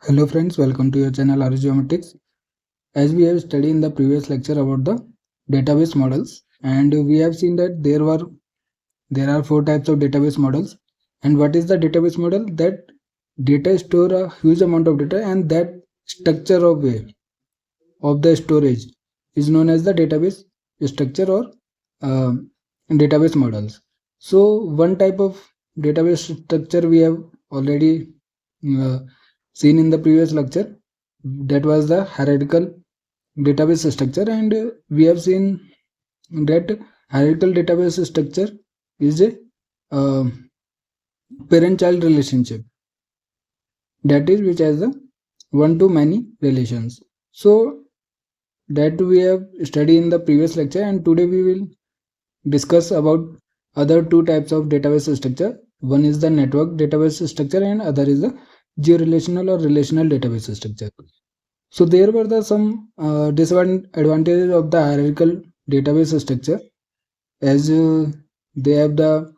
Hello friends, welcome to your channel ArjGeometrics. As we have studied in the previous lecture about the database models, and we have seen that there are four types of database models. And what is the database model? That data store a huge amount of data, and that structure of the storage is known as the database structure or uh, database models. So one type of database structure we have already uh, seen in the previous lecture, that was the hierarchical database structure, and we have seen that hierarchical database structure is a uh, parent child relationship, that is which has the one to many relations. So that we have studied in the previous lecture, and today we will discuss about other two types of database structure. One is the network database structure and other is the georelational or relational database structure. So there were some disadvantages of the hierarchical database structure, as they have the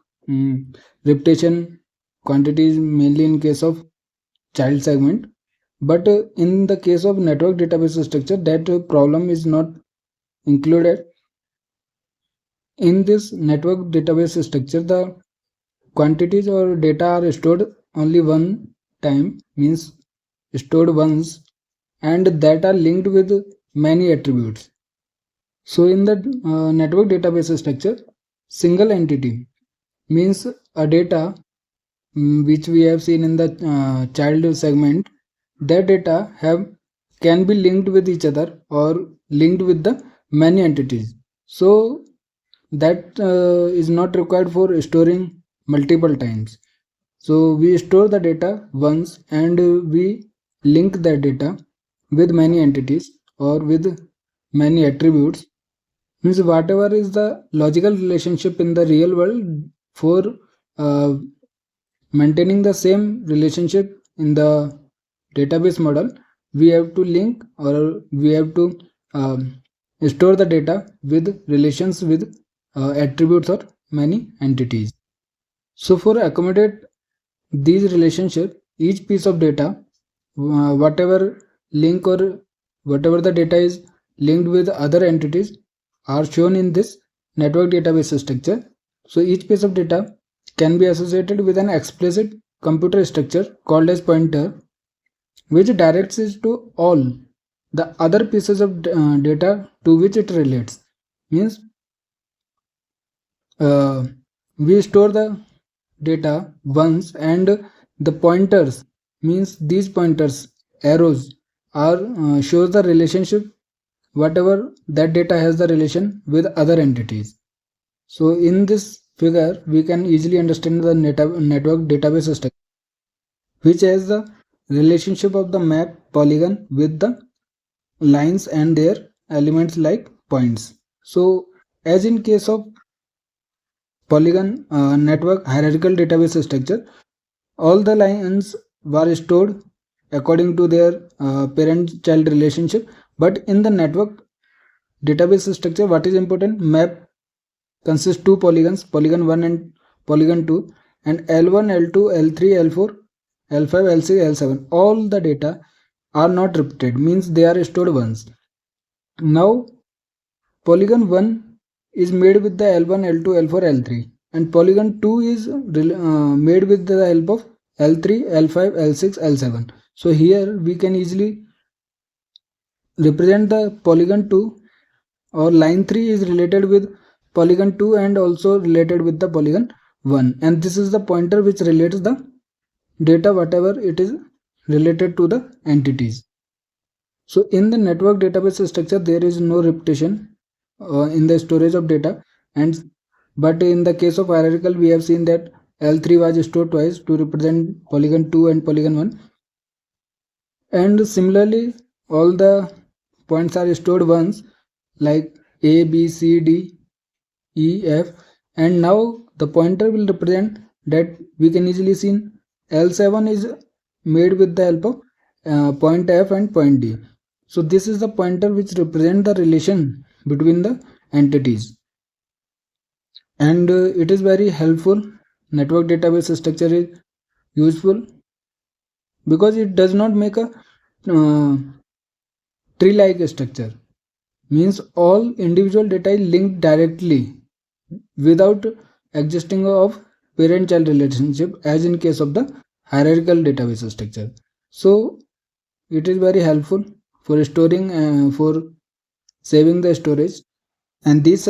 repetition quantities mainly in case of child segment. But in the case of network database structure, that problem is not included. In this network database structure, the quantities or data are stored only one time, means stored once, and that are linked with many attributes. So in the network database structure, single entity means a data which we have seen in the child segment, that data can be linked with each other or linked with the many entities. So that is not required for storing multiple times. So we store the data once, and we link that data with many entities or with many attributes, means whatever is the logical relationship in the real world. For uh, maintaining the same relationship in the database model, we have to link or we have to store the data with relations with attributes or many entities. So for accommodate these relationships, each piece of data, whatever link or whatever the data is linked with other entities, are shown in this network database structure. So each piece of data can be associated with an explicit computer structure called as pointer, which directs it to all the other pieces of data to which it relates. Means uh, we store the data once, and the pointers, means these pointers arrows are shows the relationship whatever that data has the relation with other entities. So in this figure we can easily understand the network database structure, which has the relationship of the map polygon with the lines and their elements like points. So as in case of polygon network hierarchical database structure, all the lines were stored according to their parent child relationship. But in the network database structure, what is important? Map consists two polygons, polygon 1 and polygon 2, and L1, L2, L3, L4, L5, L6, L7. All the data are not repeated, means they are stored once. Now polygon 1 is made with the L1, L2, L4, L3, and polygon 2 is made with the help of L3, L5, L6, L7. So here we can easily represent the polygon 2, or line 3 is related with polygon 2 and also related with the polygon 1, and this is the pointer which relates the data whatever it is related to the entities. So in the network database structure there is no repetition in the storage of data, and but in the case of hierarchical we have seen that L3 was stored twice to represent polygon 2 and polygon 1, and similarly all the points are stored once, like A, B, C, D, E, F, and now the pointer will represent that we can easily see L7 is made with the help of point F and point D. So this is the pointer which represent the relation between the entities, and it is very helpful. Network database structure is useful because it does not make a tree-like structure. Means all individual data is linked directly without existing of parent-child relationship, as in case of the hierarchical database structure. So it is very helpful for storing for saving the storage, and this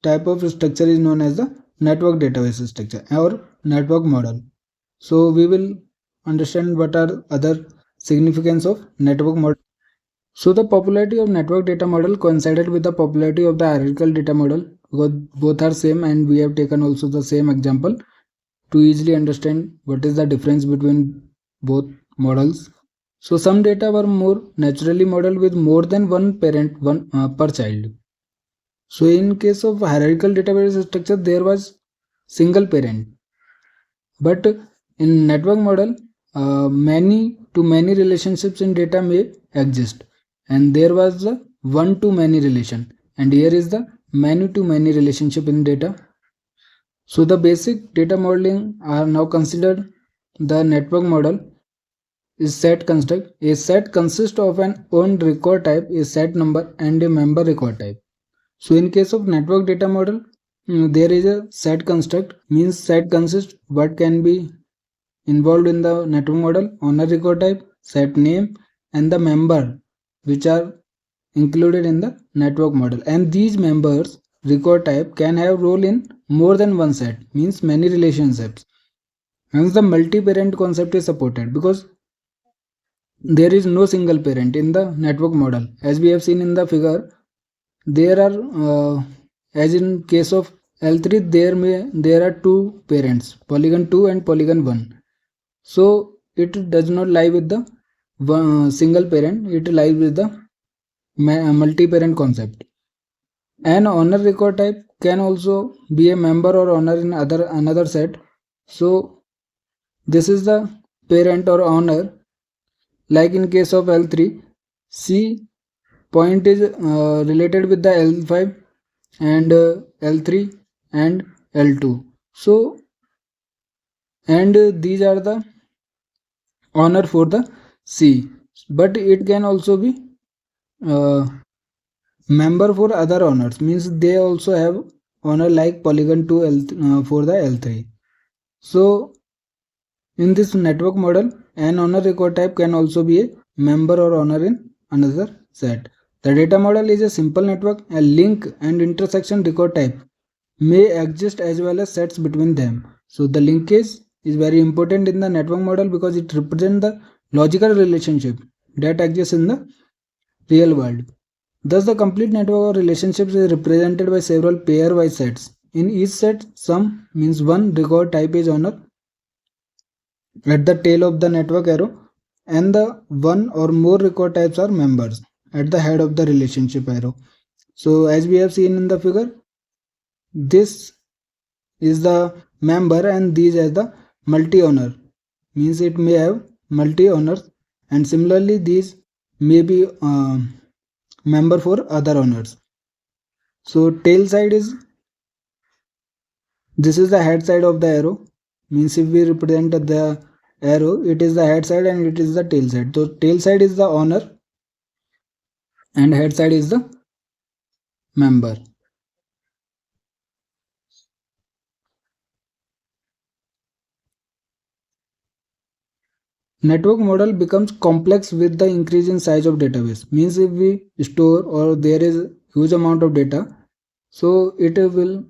type of structure is known as the network database structure or network model. So we will understand what are other significance of network model. So the popularity of network data model coincided with the popularity of the hierarchical data model, because both are same, and we have taken also the same example to easily understand what is the difference between both models. So some data were more naturally modeled with more than one parent per child. So in case of hierarchical database structure, there was single parent, but in network model, many to many relationships in data may exist, and there was the one to many relation, and here is the many to many relationship in data. So the basic data modeling are now considered. The network model is set construct. A set consists of an owned record type, a set number, and a member record type. So in case of network data model, there is a set construct, means set consists what can be involved in the network model: owner record type, set name, and the member which are included in the network model. And these members record type can have role in more than one set, means many relationships. Hence the multi-parent concept is supported, because there is no single parent in the network model. As we have seen in the figure, there are as in case of L3, there are two parents, polygon 2 and polygon 1. So it does not lie with the single parent, it lies with the multi-parent concept. An owner record type can also be a member or owner in another set. So this is the parent or owner. Like in case of L3, C point is related with the L5 and L3 and L2. So, and these are the owner for the C, but it can also be member for other owners, means they also have owner like polygon 2 for the L3. So in this network model, an owner record type can also be a member or owner in another set. The data model is a simple network. A link and intersection record type may exist as well as sets between them. So the linkage is very important in the network model, because it represents the logical relationship that exists in the real world. Thus the complete network of relationships is represented by several pairwise sets. In each set, sum means one record type is owner at the tail of the network arrow, and the one or more record types are members at the head of the relationship arrow. So as we have seen in the figure, this is the member and these are the multi-owner, means it may have multi-owners, and similarly these may be member for other owners. So tail side is, this is the head side of the arrow, means if we represent the arrow, it is the head side and it is the tail side. So tail side is the owner and head side is the member. Network model becomes complex with the increase in size of database, means if we store or there is huge amount of data, so it will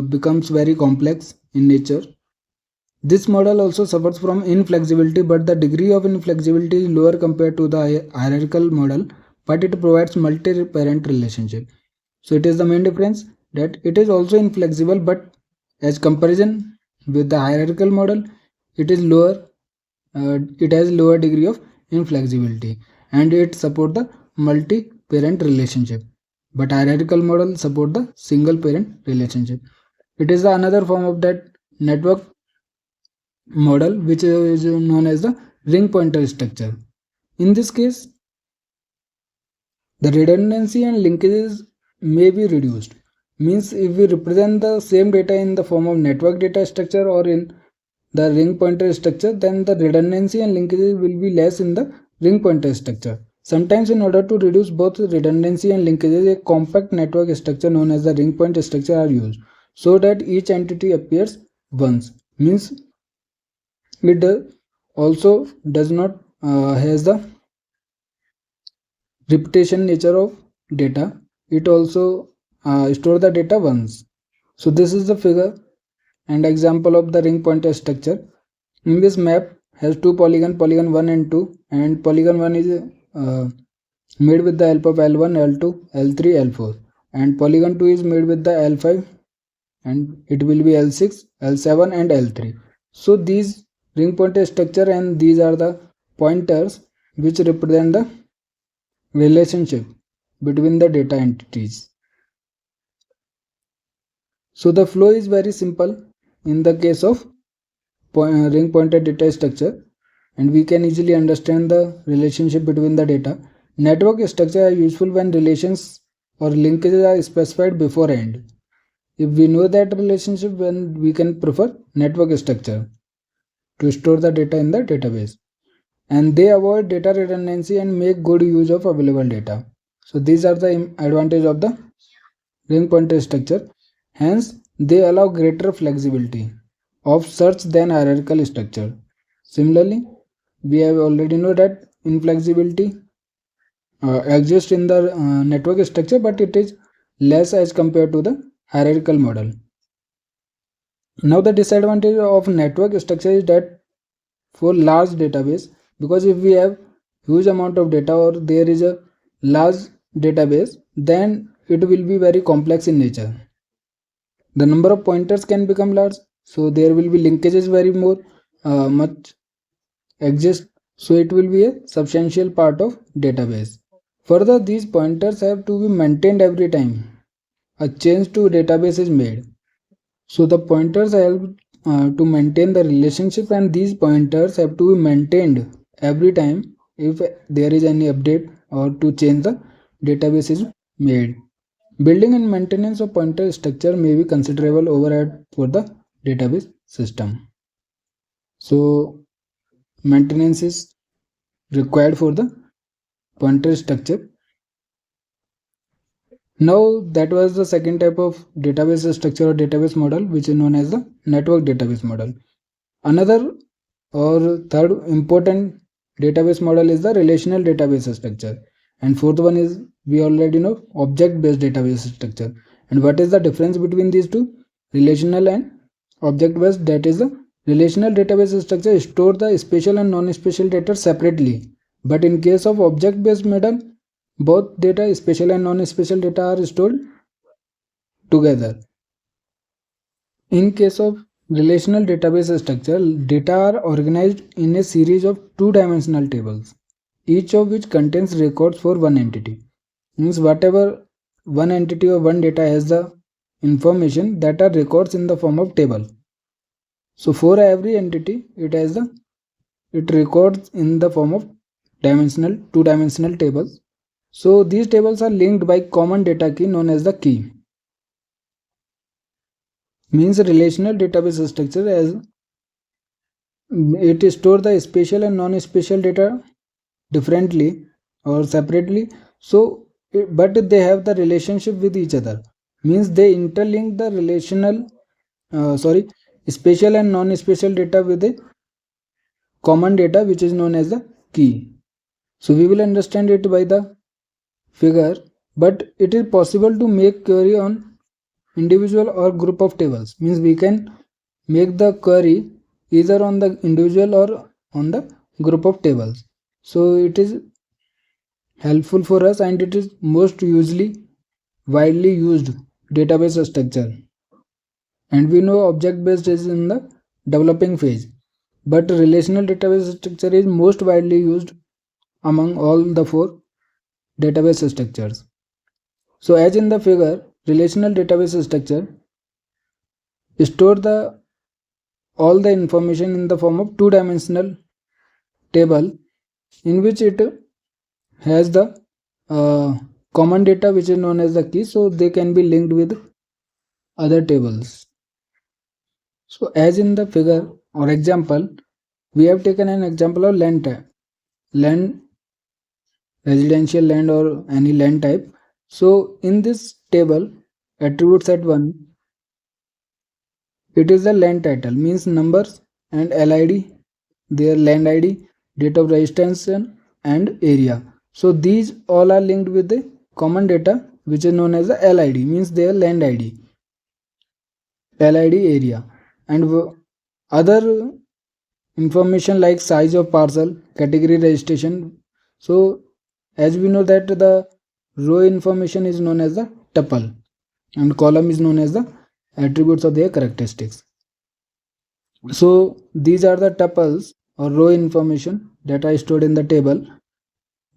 becomes very complex in nature. This model also suffers from inflexibility, but the degree of inflexibility is lower compared to the hierarchical model, but it provides multi-parent relationship. So it is the main difference, that it is also inflexible, but as comparison with the hierarchical model, it is lower. It has lower degree of inflexibility, and it support the multi-parent relationship, but hierarchical model support the single parent relationship. It is another form of that network model, which is known as the ring pointer structure. In this case, the redundancy and linkages may be reduced, means if we represent the same data in the form of network data structure or in the ring pointer structure, then the redundancy and linkages will be less in the ring pointer structure. Sometimes in order to reduce both redundancy and linkages, a compact network structure known as the ring pointer structure are used so that each entity appears once. Means it also does not has the repetition nature of data. It also store the data once. So this is the figure and example of the ring pointer structure. In this map has two polygon 1 and 2, and polygon 1 is made with the help of L1, L2, L3, L4, and polygon 2 is made with the L5, and it will be L6, L7 and L3. So these ring pointer structure, and these are the pointers which represent the relationship between the data entities. So the flow is very simple in the case of ring pointer data structure, and we can easily understand the relationship between the data. Network structure are useful when relations or linkages are specified beforehand. If we know that relationship, then we can prefer network structure to store the data in the database, and they avoid data redundancy and make good use of available data. So these are the advantage of the ring pointer structure. Hence, they allow greater flexibility of search than hierarchical structure. Similarly, we have already know that inflexibility exists in the network structure, but it is less as compared to the hierarchical model. Now the disadvantage of network structure is that for large database, because if we have huge amount of data or there is a large database, then it will be very complex in nature. The number of pointers can become large, so there will be linkages very more much exist, so it will be a substantial part of database. Further, these pointers have to be maintained every time a change to database is made. So the pointers help to maintain the relationship, and these pointers have to be maintained every time if there is any update or to change the database is made. Building and maintenance of pointer structure may be considerable overhead for the database system. So maintenance is required for the pointer structure. Now that was the second type of database structure or database model, which is known as the network database model. Another or third important database model is the relational database structure, and fourth one is, we already know, object based database structure. And what is the difference between these two? Relational and object based. That is, the relational database structure store the spatial and non-spatial data separately, but in case of object based model, both data, spatial and non-spatial data, are stored together. In case of relational database structure, data are organized in a series of two-dimensional tables, each of which contains records for one entity. Means whatever one entity or one data has the information, that are records in the form of table. So for every entity, it records in the form of two-dimensional tables. So these tables are linked by common data key known as the key. Means relational database structure as it stores the spatial and non-spatial data differently or separately. So but they have the relationship with each other. Means they interlink the spatial and non-spatial data with a common data which is known as the key. So we will understand it by the figure, but it is possible to make query on individual or group of tables. Means we can make the query either on the individual or on the group of tables. So it is helpful for us, and it is most usually widely used database structure. And we know object based is in the developing phase, but relational database structure is most widely used among all the four database structures. So as in the figure, relational database structure store all the information in the form of two-dimensional table, in which it has the common data which is known as the key, so they can be linked with other tables. So as in the figure, or example, we have taken an example of land type, land, residential land or any land type. So in this table, attribute set 1, it is the land title, means numbers and LID, their land ID, date of registration and area. So these all are linked with the common data which is known as the LID, means their land ID, LID area, and other information like size of parcel, category registration. So as we know that the row information is known as the tuple and column is known as the attributes of their characteristics. So these are the tuples or row information that are stored in the table,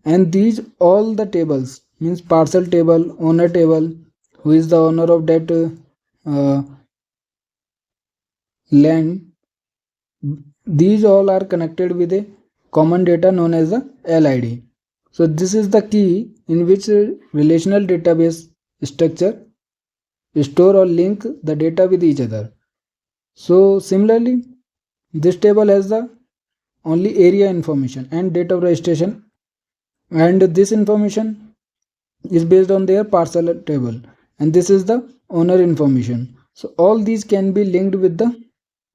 and these all the tables means parcel table, owner table, who is the owner of that land, these all are connected with a common data known as the LID. So this is the key in which relational database structure store or link the data with each other. So similarly, this table has the only area information and date of registration, and this information is based on their parcel table, and this is the owner information. So all these can be linked with the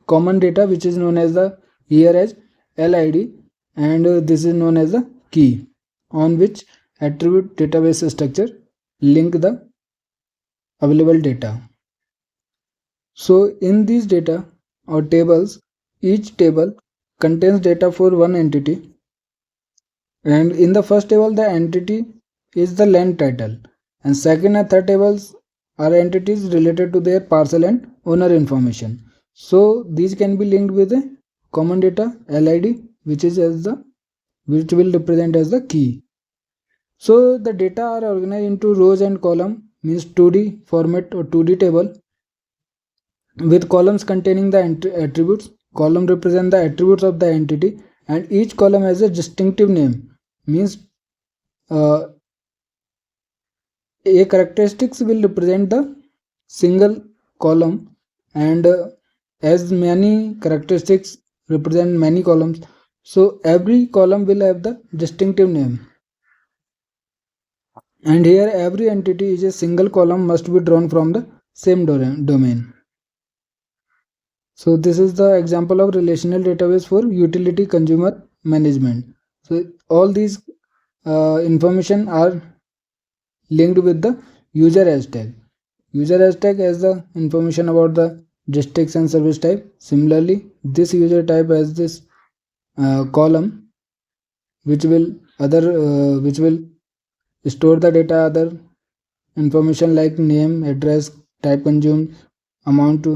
common data which is known as the here as LID, and this is known as the key on which attribute database structure link the available data. So in these data or tables, each table contains data for one entity, and in the first table the entity is the land title, and second and third tables are entities related to their parcel and owner information. So these can be linked with a common data LID which will represent as the key. So the data are organized into rows and column, means 2D format or 2D table, with columns containing the attributes. Column represent the attributes of the entity, and each column has a distinctive name, means a characteristics will represent the single column, and as many characteristics represent many columns, so every column will have the distinctive name. And here every entity is a single column must be drawn from the same domain. So this is the example of relational database for utility consumer management. So all these information are linked with the user hashtag. User hashtag has the information about the districts and service type. Similarly, this user type has this column which will store the data other information like name, address, type consumed, amount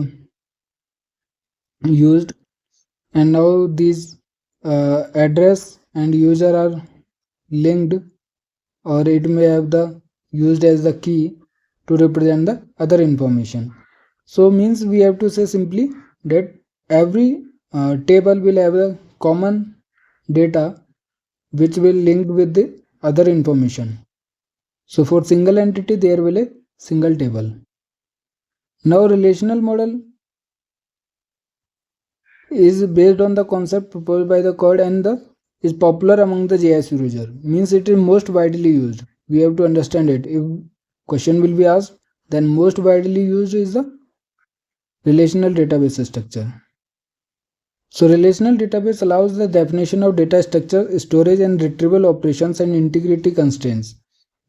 used, and now these address and user are linked, or it may have the used as the key to represent the other information. So means we have to say simply that every table will have a common data which will link with the other information. So for single entity there will a single table. Now relational model is based on the concept proposed by the code and is popular among the JS user, means it is most widely used. We have to understand it. If question will be asked, then most widely used is the relational database structure. So relational database allows the definition of data structure, storage and retrieval operations and integrity constraints.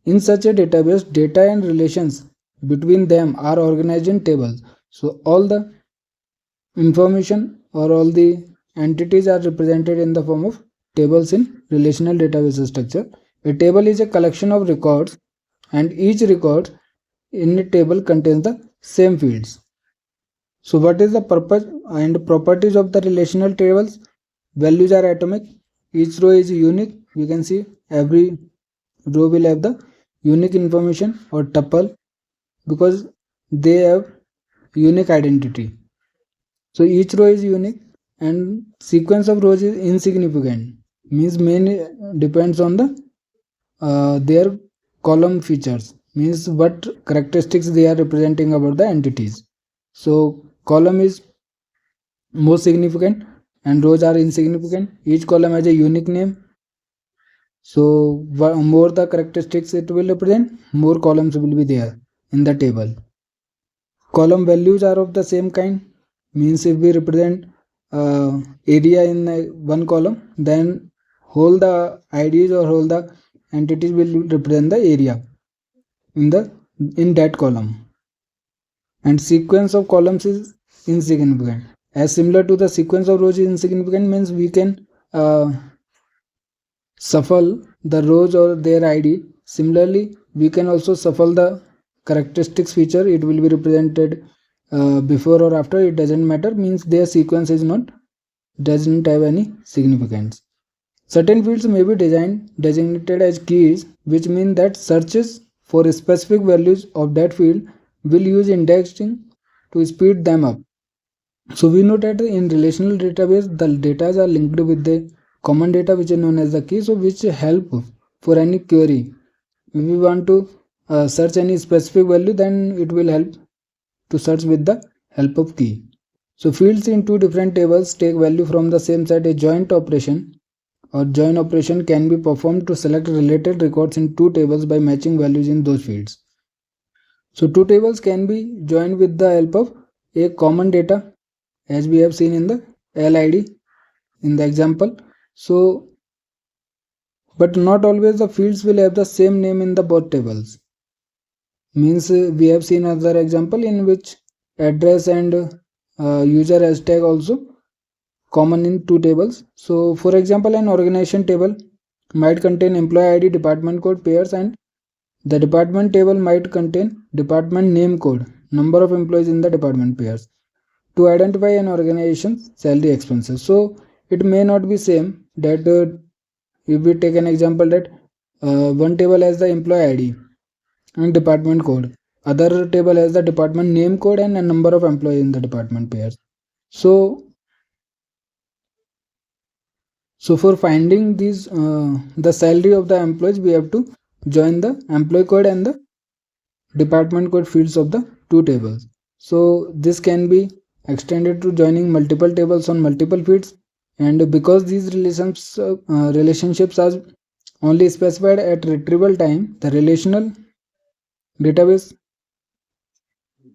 In such a database, data and relations between them are organized in tables. So all the information or all the entities are represented in the form of tables in relational database structure. A table is a collection of records, and each record in a table contains the same fields. So what is the purpose and properties of the relational tables? Values are atomic. Each row is unique. We can see every row will have the unique information or tuple because they have unique identity. So each row is unique, and sequence of rows is insignificant, means mainly depends on the their column features, means what characteristics they are representing about the entities. So column is most significant and rows are insignificant. Each column has a unique name. So more the characteristics it will represent, more columns will be there in the table. Column values are of the same kind, means if we represent area in one column, then whole the IDs or whole the entities will represent the area in that column. And sequence of columns is insignificant. As similar to the sequence of rows is insignificant, means we can shuffle the rows or their ID. Similarly, we can also shuffle the characteristics feature. It will be represented before or after, it doesn't matter, means their sequence is not doesn't have any significance. Certain fields may be designated as keys, which mean that searches for specific values of that field will use indexing to speed them up. So we know that in relational database, the data are linked with the common data which is known as the key, so which help for any query. If we want to search any specific value, then it will help to search with the help of key. So fields in two different tables take value from the same set. A joint operation or join operation can be performed to select related records in two tables by matching values in those fields. So two tables can be joined with the help of a common data, as we have seen in the LID in the example. So, but not always the fields will have the same name in the both tables. Means we have seen another example in which address and user hashtag also common in two tables. So for example, an organization table might contain employee ID, department code, pairs, and the department table might contain department name code, number of employees in the department pairs to identify an organization's salary expenses. So it may not be same that if we take an example that one table has the employee ID and department code, other table has the department name code and a number of employees in the department pairs. So for finding these the salary of the employees, we have to join the employee code and the department code fields of the two tables. So this can be extended to joining multiple tables on multiple fields, and because these relationships are only specified at retrieval time, the relational database.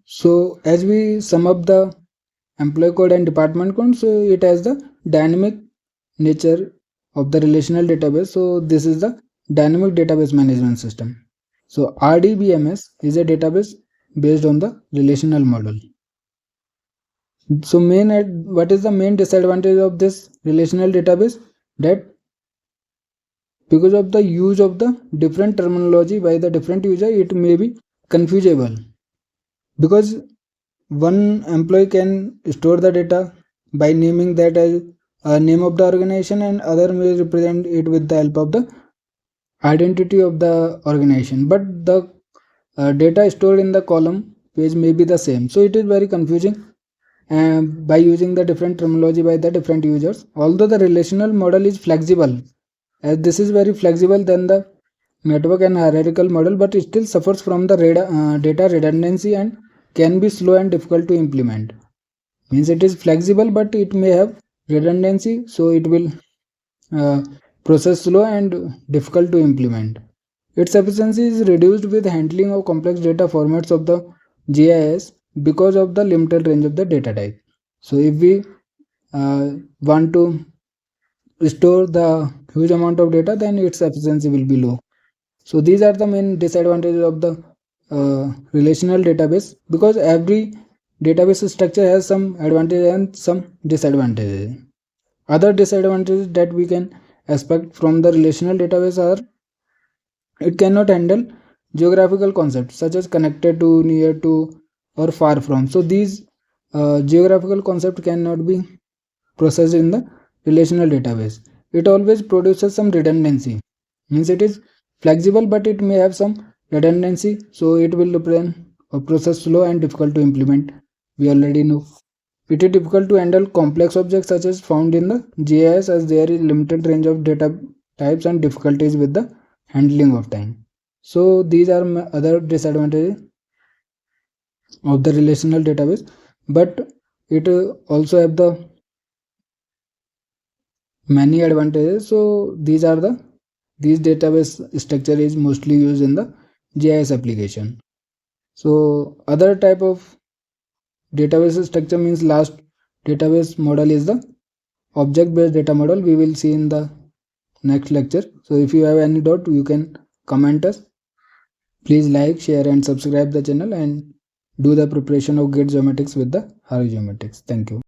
So as we sum up the employee code and department code, so it has the dynamic nature of the relational database. So this is the dynamic database management system. So RDBMS is a database based on the relational model. So what is the main disadvantage of this relational database? That because of the use of the different terminology by the different user, it may be confusable, because one employee can store the data by naming that as a name of the organization, and other may represent it with the help of the identity of the organization, but the data stored in the column page may be the same. So it is very confusing by using the different terminology by the different users. Although the relational model is flexible, as this is very flexible than the network and hierarchical model, but it still suffers from the data redundancy and can be slow and difficult to implement. Means it is flexible, but it may have redundancy, so it will process slow and difficult to implement. Its efficiency is reduced with handling of complex data formats of the GIS because of the limited range of the data type. So if we want to store the huge amount of data, then its efficiency will be low. So these are the main disadvantages of the relational database, because every database structure has some advantages and some disadvantages. Other disadvantages that we can expect from the relational database are it cannot handle geographical concepts such as connected to, near to, or far from. So these geographical concepts cannot be processed in the relational database. It always produces some redundancy. Means it is flexible, but it may have some redundancy, so it will represent a process slow and difficult to implement. We already know. It is difficult to handle complex objects such as found in the GIS, as there is limited range of data types and difficulties with the handling of time. So these are other disadvantages of the relational database. But it also have the many advantages. So these database structure is mostly used in the GIS application. So other type of database structure means last database model is the object based data model. We will see in the next lecture. So if you have any doubt, you can comment us. Please like, share and subscribe the channel and do the preparation of GATE geometrics with the Hari geometrics. Thank you.